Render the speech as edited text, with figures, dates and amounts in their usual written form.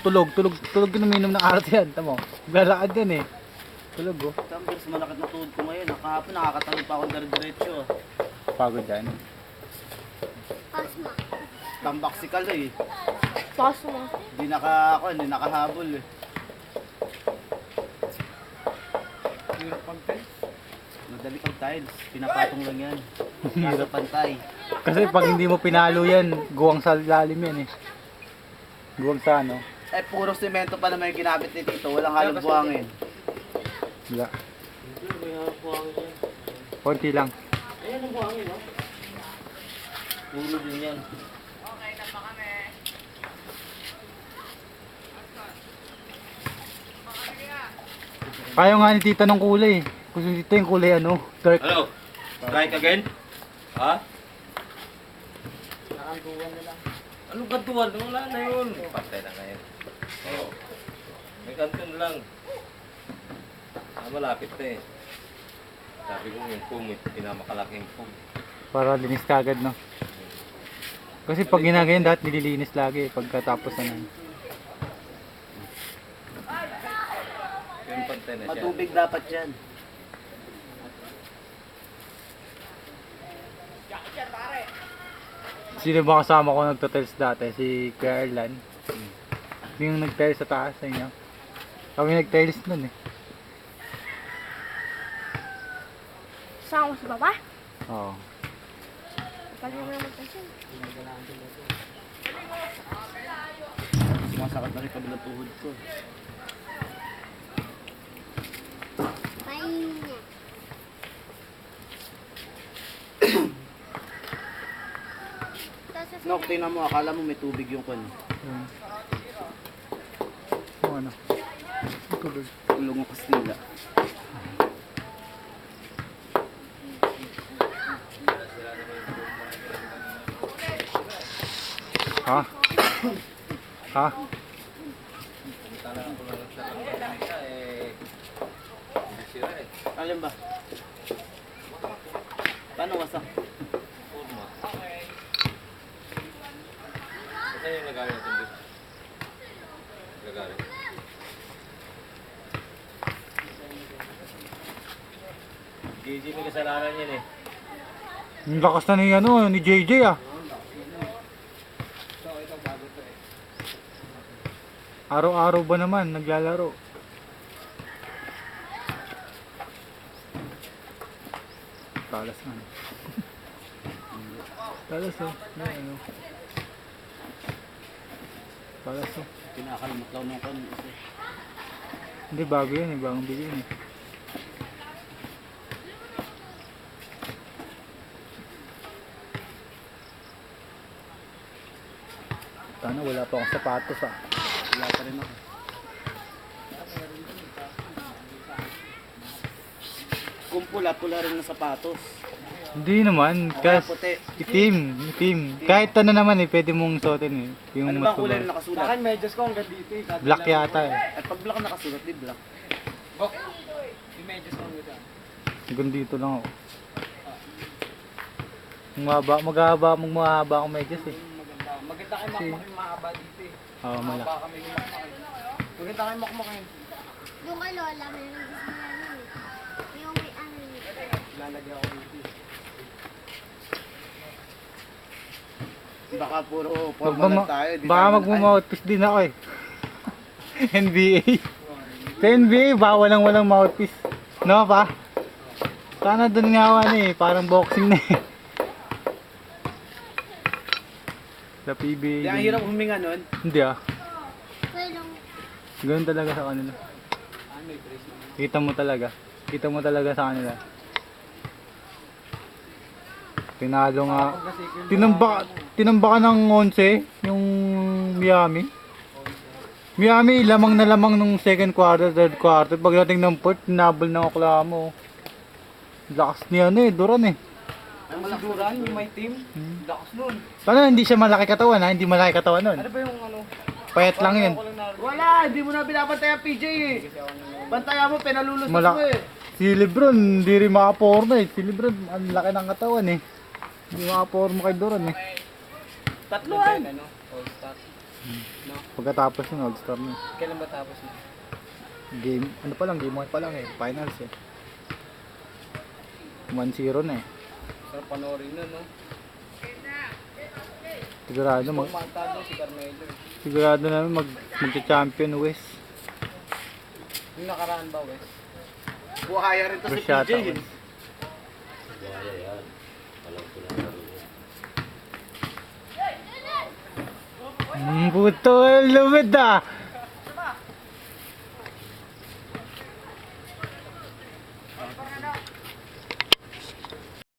tulog yung uminom ng arat yan. Tamo, lalakad yan eh. Tulog oh. Tambers, malakit na tuhod ko ngayon. Kahapon nakakatawid pa ako diretso. Pagod yan. Pasma. Tambak si Kaloy. Pasma. Hindi nakahabol eh. Madali pag tiles, pinapatong lang yan. Kaso pantay. Kasi pag hindi mo pinalo yan, guwang sa lalim yan eh. Guwang sa ano? Eh, puro semento pa naman yung ginamit ni Tito. Walang halong buhangin. Wala. Konti lang. Ayan ang buhangin, no? Puro din yan. Ayaw nga ni tita ng kulay. Gusto ni tita yung kulay ano? Dark. Hello? Strike again? Ha? Anong kantuan? Wala na yun. Patay na ngayon. Oo. May kanton lang. Malapit na eh. Sabi ko yung pum, pinamakalaking pum. Para linis ka agad no? Kasi pag ginagayan dapat nililinis lagi pagkatapos na nun. Yung pantay na siya. Matubig dapat yan. Sino ba kasama ko nagtotels dati? Si Kuya Erlan. Yung nagtiles sa taas sa inyo. Kami nagtiles nun eh. Saan mo sa baba? Oo. Pag naman naman kasi. Sumasakit na rin kabilang tuhod ko. Pahinga. No, tingnan mo, akala mo may tubig yung kun. Ano? Tulog. Ulong ng Kastila. Ha? Ha? Alin ba? Paano wasak? Saan yung nagawin natin dito? Gagawin. JJ may kasalanan yan eh. Yung lakas na ni ano, ni JJ ah. Araw-araw ba naman naglalaro? Talas na. Talas oh. Ano? Talas oh. Kinakalimot lang ng kun. Hindi bago yan eh, bagong bili yun eh. Sana wala pa akong sapatos ah. Wala pa rin ako. Kung pula rin ng sapatos. Hindi naman, Kaya kasi puti. itim. Kahit ano naman eh, pwede mong suotin eh. Yung Ano mas ba kulay kulay. na nakasulat? Akin medyas ko hanggang dito eh. Black yata eh. At pag black na nakasulat, di black. Bok, yung medyas ko hanggang dito. Hanggang dito lang ako. Maghahaba akong medyas eh. Maganda. Maganda kayo makmakin mahaba dito eh. Oo, Mahaba malaki. kami yung makmakin. Maganda kayo makmakin. Yung kay Lola, meron gusto niya ano eh. Yung may ano eh. Lalagyan ako dito eh. Baka puro formal lang tayo. Di Baka tayo magmamouthpiece din ako eh. NBA. Sa NBA, bawal lang walang mouthpiece. No pa? Sana dun nga ako ano eh, parang boxing na eh. Sa PBA. Di ang hirap huminga nun. Hindi ah. Pero, Ganun talaga sa kanila. Kita mo talaga. Kita mo talaga sa kanila. Tinalo nga. Tinambaka ng 11 yung Miami. Miami lamang na lamang nung second quarter, third quarter. Pagdating ng fourth, nabol ng Oklahoma. Lakas niya ano eh, Duran eh. Ang malasuran, yung may team. Lakas nun. Paano hindi siya malaki katawan ha? Hindi malaki katawan nun. Ano ba yung ano? Payat lang yun. Wala, hindi mo na binabantayan PJ eh. Bantayan mo, pinalulusot mo Malaki. eh. Si Lebron, hindi rin makaporma eh. Si Lebron, ang laki ng katawan eh. Hindi makaporma kay Duran eh. Tatluan. Ano? All-star. Pagkatapos ng All-Star na. Kailan ba tapos na? Game, ano pa lang, game 1 pa lang eh. Finals eh. 1-0 na eh. Sarap panoorin na, no? Sigurado Kumantado si Carmelo. sigurado na magcha-champion West. Yung nakaraan ba, Wes? Buhaya rin to si Brusyata PJ. eh. West. Buhaya yan. Alam ko na laro yan. Puto, lumit ah!